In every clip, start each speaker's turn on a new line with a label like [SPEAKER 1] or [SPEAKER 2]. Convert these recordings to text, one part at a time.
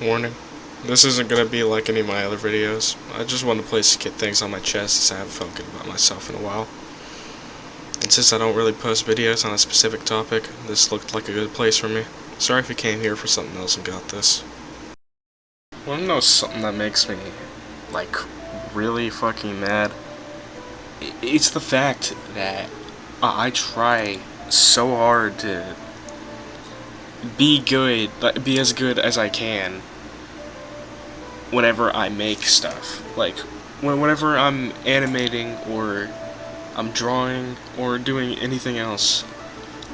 [SPEAKER 1] Warning. This isn't gonna be like any of my other videos. I just want to place get things on my chest since I haven't felt good about myself in a while. And since I don't really post videos on a specific topic, this looked like a good place for me. Sorry if you came here for something else and got this. Wanna know something that makes me, like, really fucking mad? It's the fact that I try so hard to be good, be as good as I can whenever I make stuff. Like, whenever I'm animating or I'm drawing or doing anything else,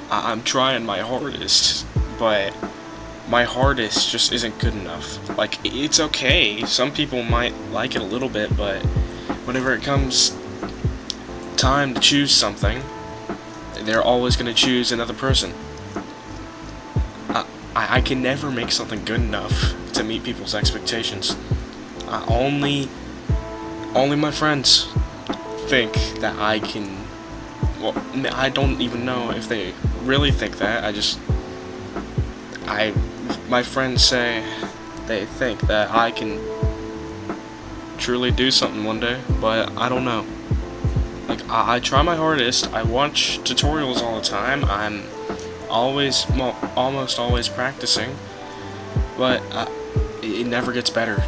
[SPEAKER 1] I'm trying my hardest, but my hardest just isn't good enough. Like, it's okay, some people might like it a little bit, but whenever it comes time to choose something, they're always going to choose another person. I can never make something good enough to meet people's expectations. Only my friends think that I can. Well, I don't even know if they really think that. My friends say they think that I can truly do something one day, but I don't know. Like, I try my hardest. I watch tutorials all the time. I'm almost always practicing, but it never gets better.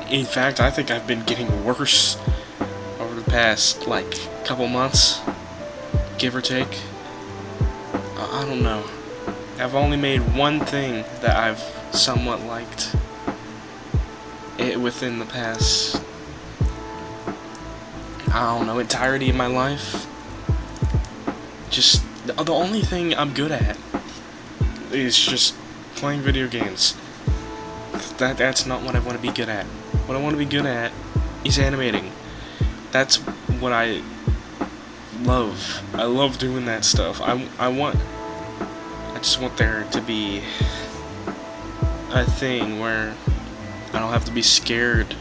[SPEAKER 1] In fact, I think I've been getting worse over the past, like, couple months, give or take. I don't know. I've only made one thing that I've somewhat liked within the past, I don't know, entirety of my life. Just the only thing I'm good at is just playing video games. That's not what I want to be good at. What I want to be good at is animating. That's what I love. I love doing that stuff. I just want there to be a thing where I don't have to be scared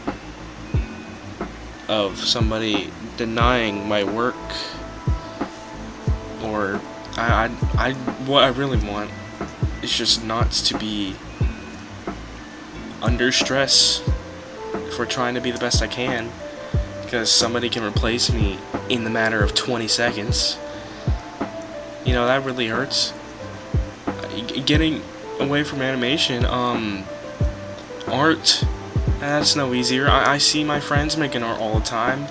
[SPEAKER 1] of somebody denying my work, or what I really want is just not to be under stress for trying to be the best I can, because somebody can replace me in the matter of 20 seconds. You know, that really hurts. Getting away from animation, art, that's no easier. I see my friends making art all the time.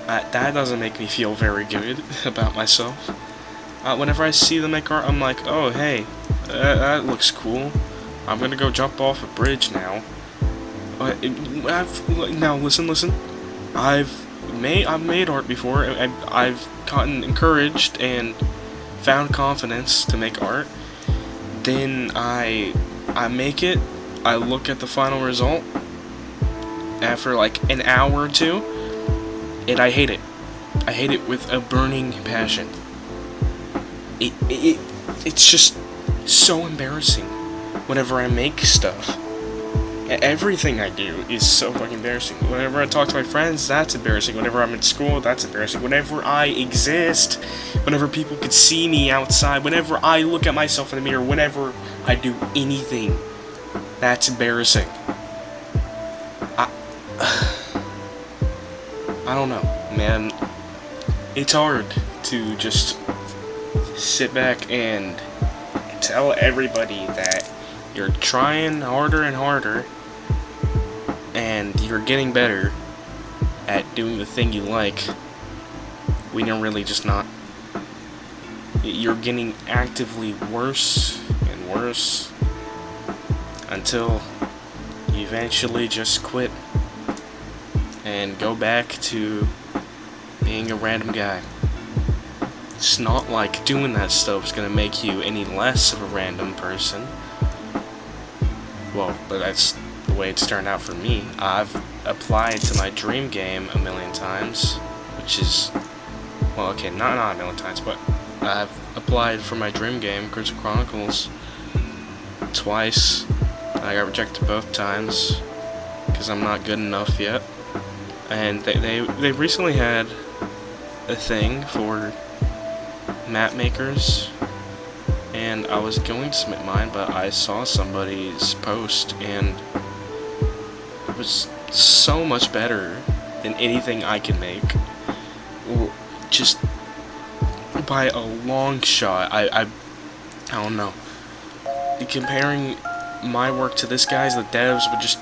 [SPEAKER 1] That doesn't make me feel very good about myself. Whenever I see them make art, I'm like, oh, hey, that looks cool. I'm gonna go jump off a bridge now. Now listen. I've made art before. I've gotten encouraged and found confidence to make art. Then I make it. I look at the final result after like an hour or two, and I hate it. I hate it with a burning passion. It's just so embarrassing whenever I make stuff. Everything I do is so fucking embarrassing. Whenever I talk to my friends, that's embarrassing. Whenever I'm in school, that's embarrassing. Whenever I exist, whenever people could see me outside, whenever I look at myself in the mirror, whenever I do anything, that's embarrassing. I don't know, man. It's hard to just sit back and tell everybody that you're trying harder and harder and you're getting better at doing the thing you like when you're really just not. You're getting actively worse and worse until you eventually just quit and go back to being a random guy. It's not like doing that stuff is gonna make you any less of a random person. Well, but that's the way it's turned out for me. I've applied to my dream game a million times, which is, well, okay, not a million times, but I've applied for my dream game, Crystal Chronicles, twice. I got rejected both times because I'm not good enough yet. And they recently had a thing for map makers, and I was going to submit mine, but I saw somebody's post, and it was so much better than anything I can make. Just by a long shot. I don't know. Comparing my work to this guy's, the devs would just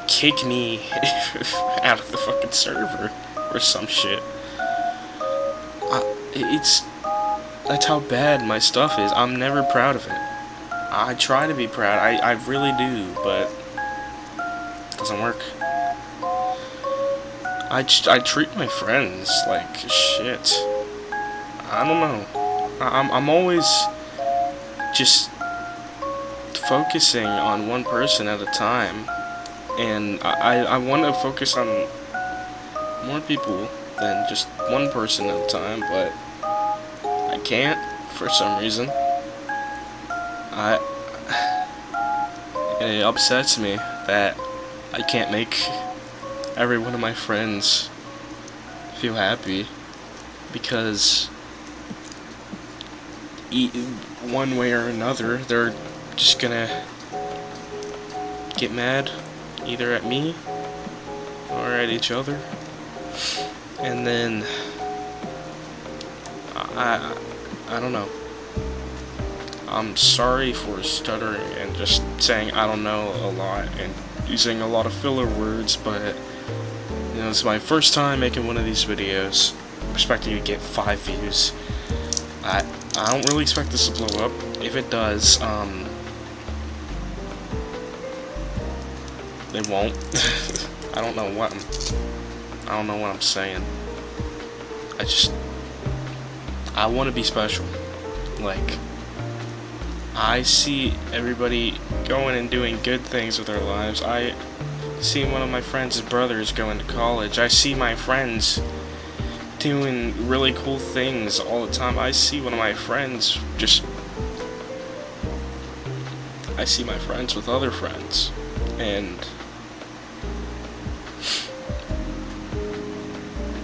[SPEAKER 1] kick me out of the fucking server or some shit. That's how bad my stuff is. I'm never proud of it. I try to be proud. I really do, but it doesn't work. I treat my friends like shit. I don't know. I'm always just focusing on one person at a time, and I want to focus on more people than just one person at a time, but I can't for some reason. It upsets me that I can't make every one of my friends feel happy, because one way or another they're just gonna get mad either at me or at each other, and then I don't know. I'm sorry for stuttering and just saying I don't know a lot and using a lot of filler words, but you know, it's my first time making one of these videos. I'm expecting to get 5 views. I don't really expect this to blow up. If it does, it won't. I don't know what I'm saying. I want to be special. Like, I see everybody going and doing good things with their lives. I see one of my friends' brothers going to college. I see my friends doing really cool things all the time. I see one of my friends I see my friends with other friends, and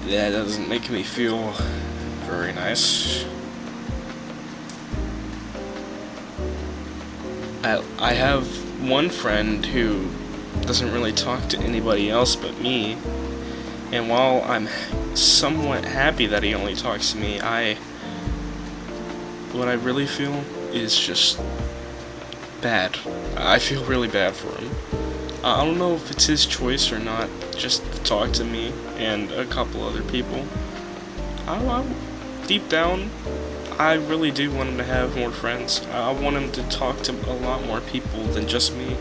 [SPEAKER 1] that doesn't make me feel very nice. I have one friend who doesn't really talk to anybody else but me, and while I'm somewhat happy that he only talks to me, what I really feel is just bad. I feel really bad for him. I don't know if it's his choice or not, just to talk to me and a couple other people. Deep down, I really do want him to have more friends. I want him to talk to a lot more people than just me,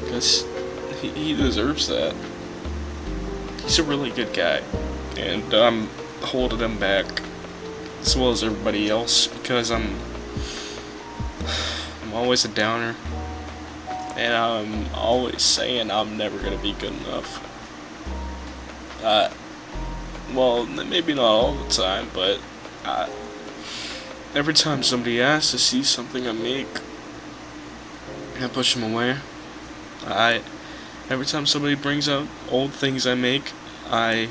[SPEAKER 1] because he deserves that. He's a really good guy, and I'm holding him back, as well as everybody else, because I'm always a downer, and I'm always saying I'm never gonna be good enough. Well, maybe not all the time, but every time somebody asks to see something I make, I push them away. Every time somebody brings up old things I make, I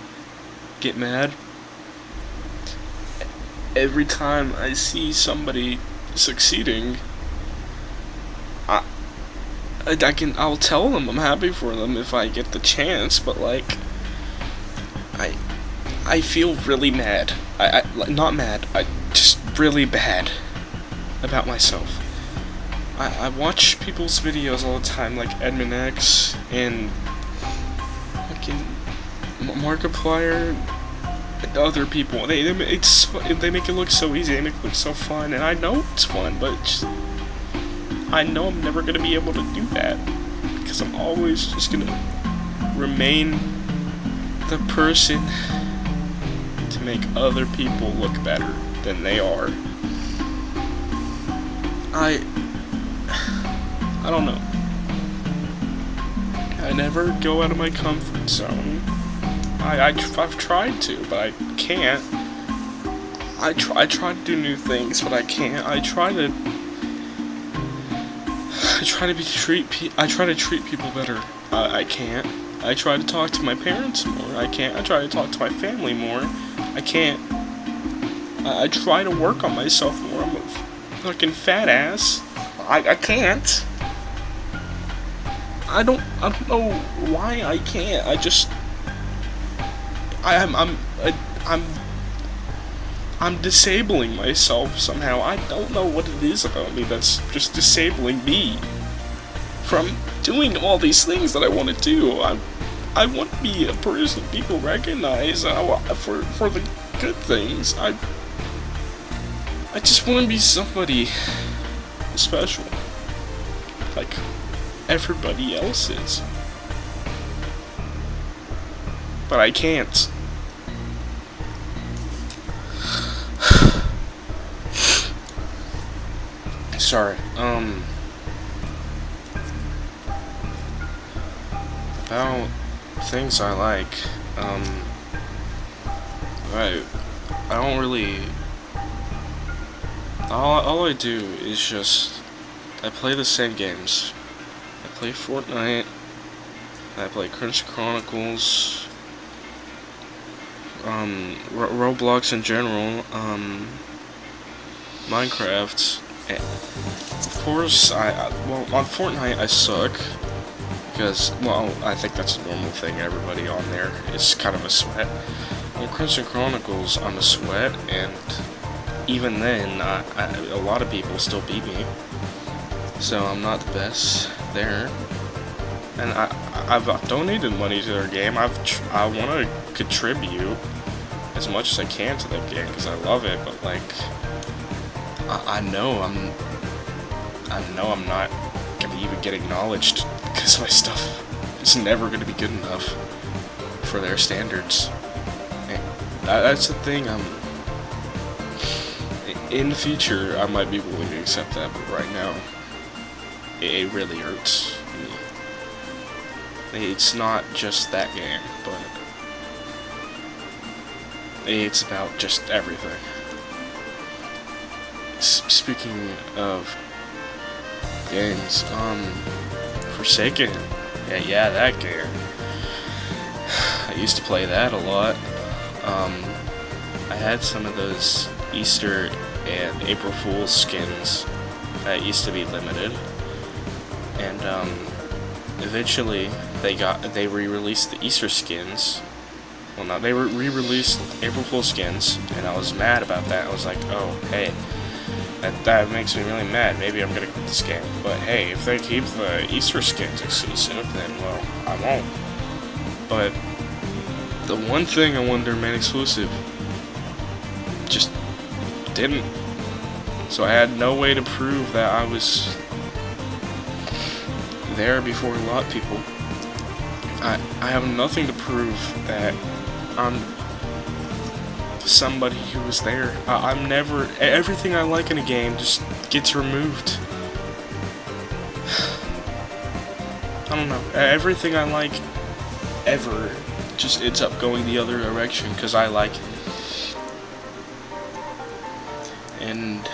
[SPEAKER 1] get mad. Every time I see somebody succeeding, I'll tell them I'm happy for them if I get the chance, but like, I feel really mad. Not mad, just really bad about myself. I watch people's videos all the time, like Edmund X and fucking Markiplier and other people. They make it look so easy. They make it look so fun, and I know it's fun, but I know I'm never gonna be able to do that, because I'm always just gonna remain the person to make other people look better than they are. I don't know. I never go out of my comfort zone. I've tried to, but I can't. I try to do new things, but I can't. I try to treat people better. I can't. I try to talk to my parents more. I can't. I try to talk to my family more. I can't. I try to work on myself more. I'm a fucking fat ass. I can't. I don't know why I can't. I'm disabling myself somehow. I don't know what it is about me that's just disabling me from doing all these things that I want to do. I want to be a person people recognize for the good things. I just want to be somebody special, like everybody else is. But I can't. Sorry. About things I like. I don't really. All I do is just I play the same games. I play Fortnite. I play Crunch Chronicles. Roblox in general. Minecraft. Of course, well, on Fortnite I suck, because, well, I think that's a normal thing, everybody on there is kind of a sweat. On Crimson Chronicles, I'm a sweat, and even then, a lot of people still beat me, so I'm not the best there. And I've donated money to their game. I want to contribute as much as I can to that game, because I love it, but, like, I know I'm not gonna even get acknowledged because my stuff is never gonna be good enough for their standards. And that's the thing. In the future, I might be willing to accept that, but right now, it really hurts me. It's not just that game, but it's about just everything. Speaking of games, Forsaken, yeah, that game. I used to play that a lot. I had some of those Easter and April Fool's skins that used to be limited, and eventually they re-released the Easter skins. Well, no, they re-released April Fool's skins, and I was mad about that. I was like, oh, hey. That makes me really mad. Maybe I'm gonna quit this game. But hey, if they keep the Easter skins exclusive, then, well, I won't. But the one thing I wanted to remain exclusive just didn't. So I had no way to prove that I was there before a lot of people. I have nothing to prove that I'm somebody who was there. I'm never. Everything I like in a game just gets removed. I don't know. Everything I like ever just ends up going the other direction because I like it. And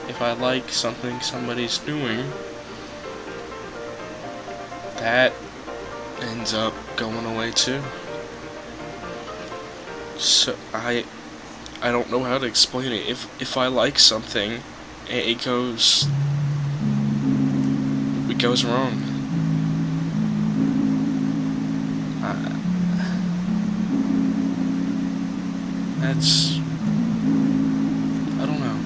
[SPEAKER 1] if I like something somebody's doing, that ends up going away too. So I don't know how to explain it. If I like something, it goes wrong. That's, I don't know.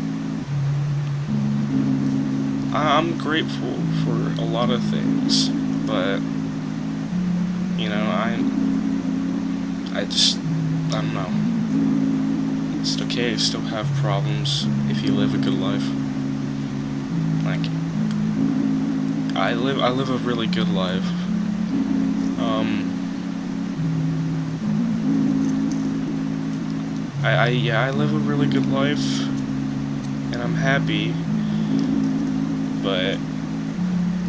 [SPEAKER 1] I'm grateful for a lot of things, but you know, I don't know. It's okay to still have problems if you live a good life. Like, I live a really good life. I live a really good life, and I'm happy, but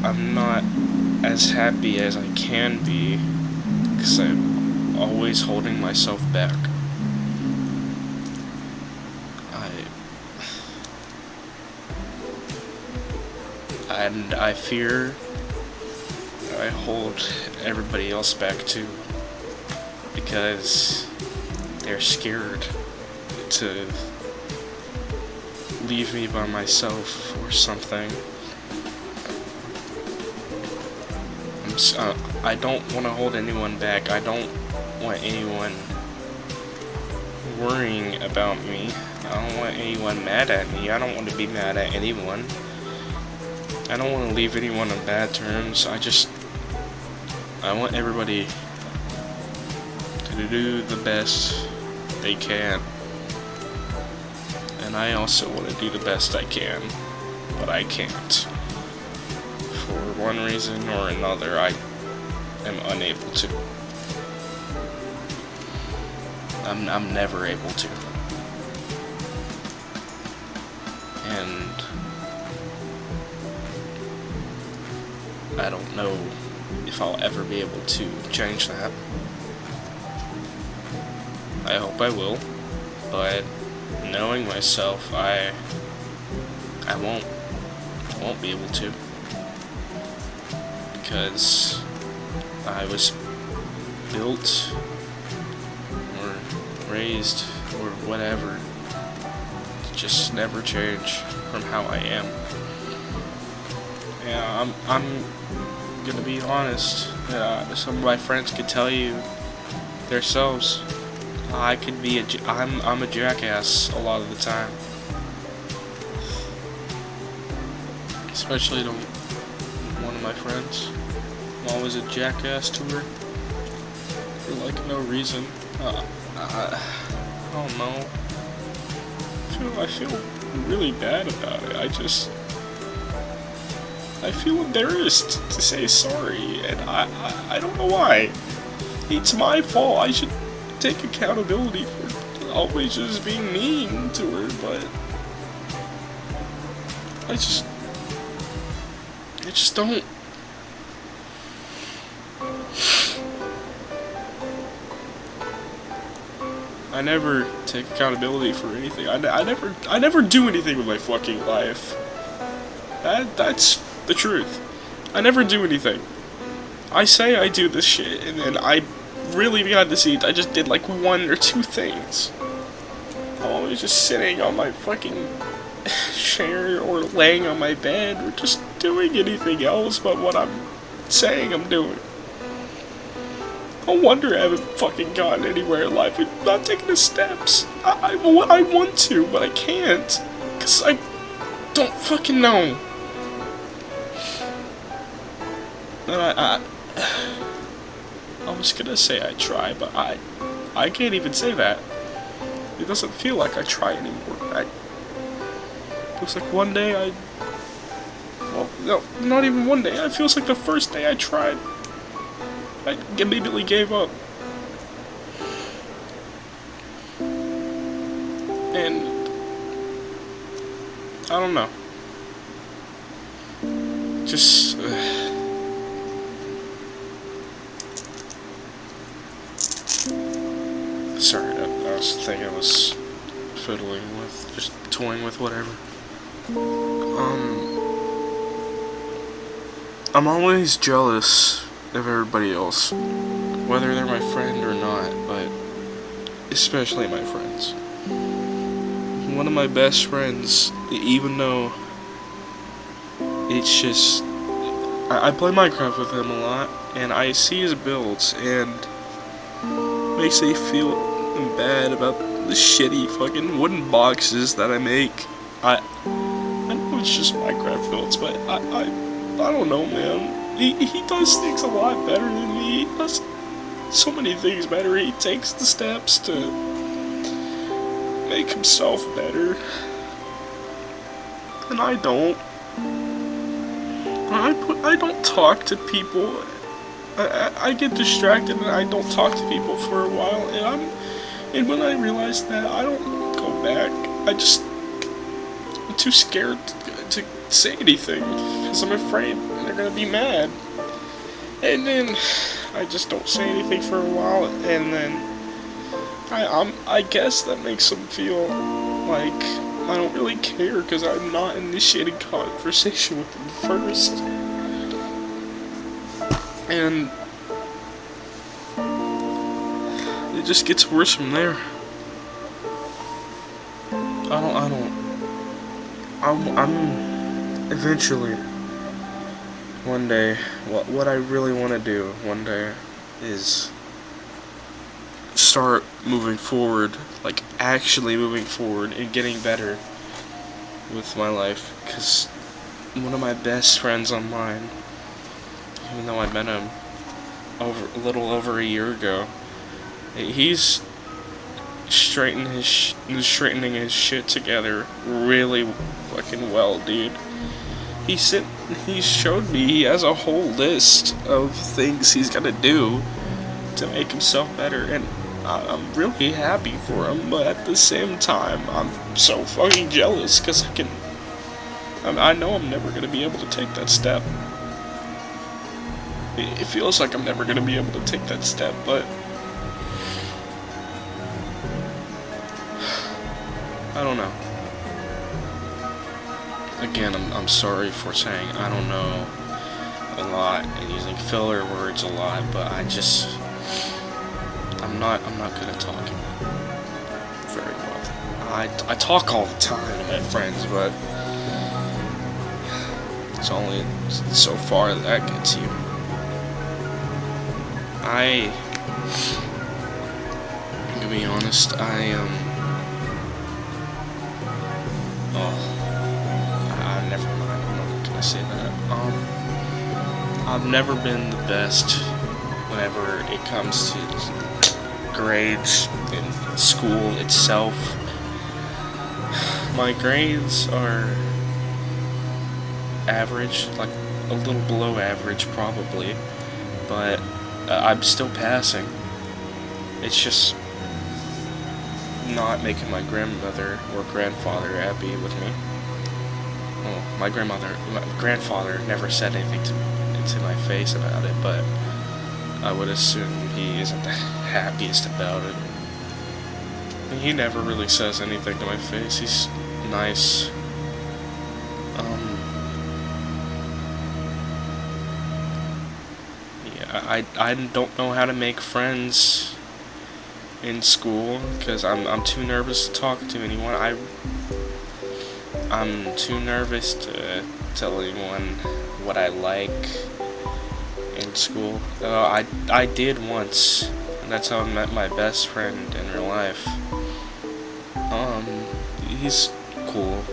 [SPEAKER 1] I'm not as happy as I can be, because I'm always holding myself back. And I fear I hold everybody else back too, because they're scared to leave me by myself or something. I don't want to hold anyone back. I don't want anyone worrying about me. I don't want anyone mad at me. I don't want to be mad at anyone. I don't want to leave anyone on bad terms. I want everybody to do the best they can. And I also want to do the best I can, but I can't. For one reason or another, I am unable to. I'm never able to. And I don't know if I'll ever be able to change that. I hope I will, but knowing myself, I won't be able to, because I was built or raised or whatever to just never change from how I am. Yeah, I'm gonna be honest. Some of my friends could tell you themselves. I could be I'm a jackass a lot of the time. Especially to one of my friends. I'm always a jackass to her for like no reason. I don't know. I feel really bad about it. I feel embarrassed to say sorry, and I don't know why. It's my fault. I should take accountability for always just being mean to her, but I just don't. I never take accountability for anything. I never do anything with my fucking life. That's the truth. I never do anything. I say I do this shit, and then I really behind the scenes, I just did like 1 or 2 things. I'm always just sitting on my fucking chair or laying on my bed or just doing anything else but what I'm saying I'm doing. No wonder I haven't fucking gotten anywhere in life. I'm not taking the steps. I want to, but I can't. Because I don't fucking know. And I was gonna say I try, but I can't even say that. It doesn't feel like I try anymore. Feels like one day well, no, not even one day. It feels like the first day I tried, I immediately gave up. And I don't know. Just sorry, I was thinking I was fiddling with, just toying with whatever. I'm always jealous of everybody else, whether they're my friend or not, but especially my friends. One of my best friends, even though it's just, I play Minecraft with him a lot, and I see his builds, and makes me feel bad about the shitty fucking wooden boxes that I make. I know it's just Minecraft builds, but I don't know, man. He does things a lot better than me. He does so many things better. He takes the steps to make himself better, and I don't. I don't talk to people. I get distracted and I don't talk to people for a while, and when I realize that, I don't go back. I'm too scared to say anything because I'm afraid they're gonna be mad, and then I just don't say anything for a while, and then I guess that makes them feel like I don't really care because I'm not initiating conversation with them first. And it just gets worse from there. I'm eventually, one day, what I really want to do one day is start moving forward, like actually moving forward and getting better with my life. Because one of my best friends online, even though I met him a little over a year ago, he's straightening his shit together really fucking well, dude. He showed me he has a whole list of things he's gonna do to make himself better, and I'm really happy for him. But at the same time, I'm so fucking jealous because I know I'm never gonna be able to take that step. It feels like I'm never gonna be able to take that step, but I don't know. Again, I'm sorry for saying I don't know a lot and using filler words a lot, but I'm not good at talking very well. I talk all the time to my friends, but it's only so far that gets you. I'm gonna be honest, never mind, I'm not gonna say that. I've never been the best whenever it comes to grades in school itself. My grades are average, like a little below average probably, but I'm still passing. It's just not making my grandmother or grandfather happy with me. Well, my grandfather never said anything to my face about it, but I would assume he isn't the happiest about it. He never really says anything to my face. He's nice. Yeah, I don't know how to make friends in school because I'm too nervous to talk to anyone. I'm too nervous to tell anyone what I like in school. I did once, and that's how I met my best friend in real life. He's cool.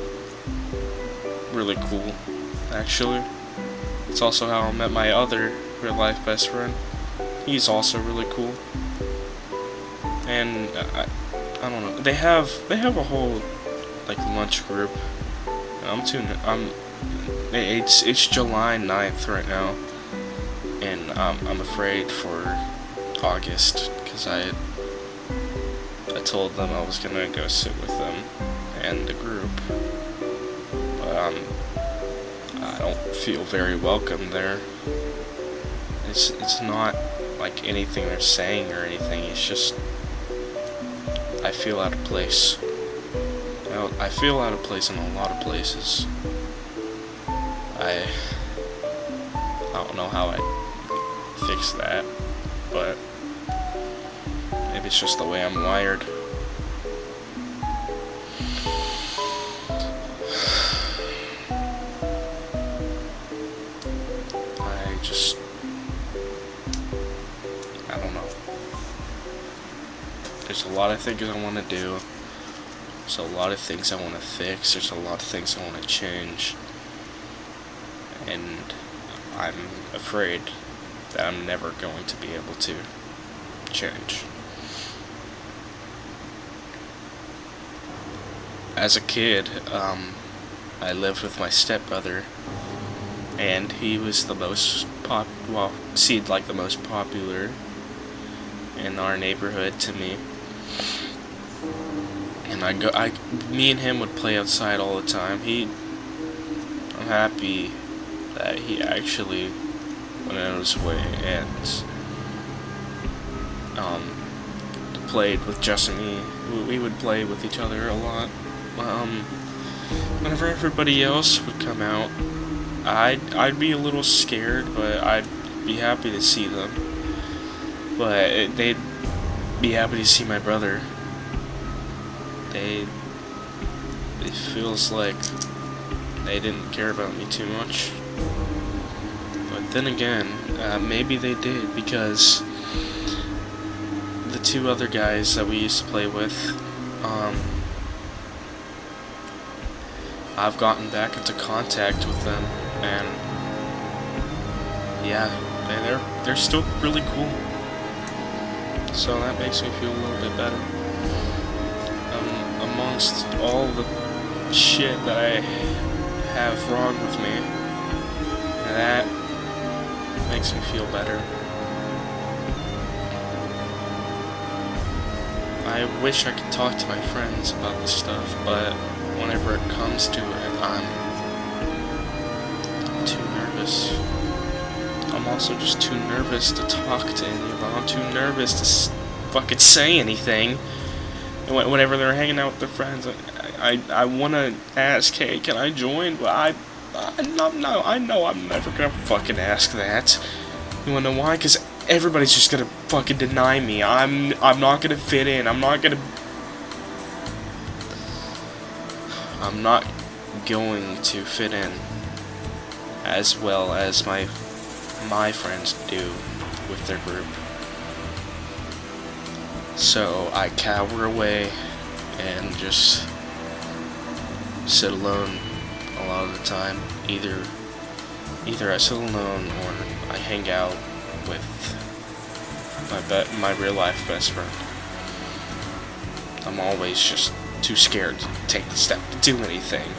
[SPEAKER 1] Really cool, actually. It's also how I met my other real life best friend. He's also really cool. And I don't know. They have a whole like lunch group. It's July 9th right now, and I'm afraid for August because I told them I was gonna go sit with them and the group, but I don't feel very welcome there. It's not like anything they're saying or anything. It's just I feel out of place. I feel out of place in a lot of places. I don't know how I fix that, but maybe it's just the way I'm wired. I don't know. There's a lot of things I want to do. There's a lot of things I want to fix. There's a lot of things I want to change. And I'm afraid that I'm never going to be able to change. As a kid, I lived with my stepbrother, and he was the most seemed like the most popular in our neighborhood to me. And me and him would play outside all the time. I'm happy that he actually went out of his way and played with just me. We would play with each other a lot. Whenever everybody else would come out, I'd be a little scared, but I'd be happy to see them. But they'd be happy to see my brother. It feels like they didn't care about me too much. But then again, maybe they did, because the two other guys that we used to play with, I've gotten back into contact with them, and yeah, they're still really cool. So that makes me feel a little bit better. Amongst all the shit that I have wrong with me, that makes me feel better. I wish I could talk to my friends about this stuff, but whenever it comes to it, I'm too nervous. I'm also just too nervous to talk to any of them. I'm too nervous to fucking say anything. And whenever they're hanging out with their friends, I want to ask, hey, can I join? But I know I'm never gonna fucking ask that. You wanna know why? Because everybody's just gonna fucking deny me. I'm not gonna fit in. I'm not going to fit in as well as my friends do with their group. So I cower away and just sit alone a lot of the time. Either I sit alone or I hang out with my real life best friend. I'm always just too scared to take the step to do anything.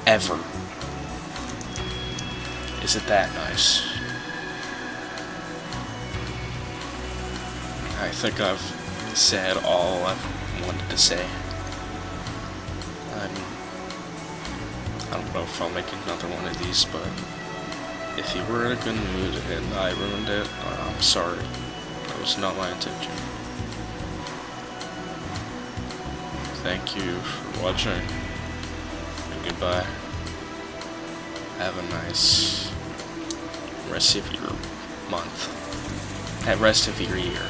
[SPEAKER 1] Ever. Is it that nice? I think I've said all I wanted to say. I don't know if I'll make another one of these, but if you were in a good mood and I ruined it, I'm sorry. That was not my intention. Thank you for watching, and goodbye. Have a nice rest of your month, and rest of your year,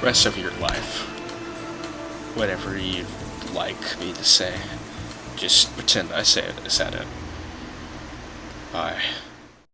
[SPEAKER 1] rest of your life. Whatever you'd like me to say, just pretend I said it. Bye.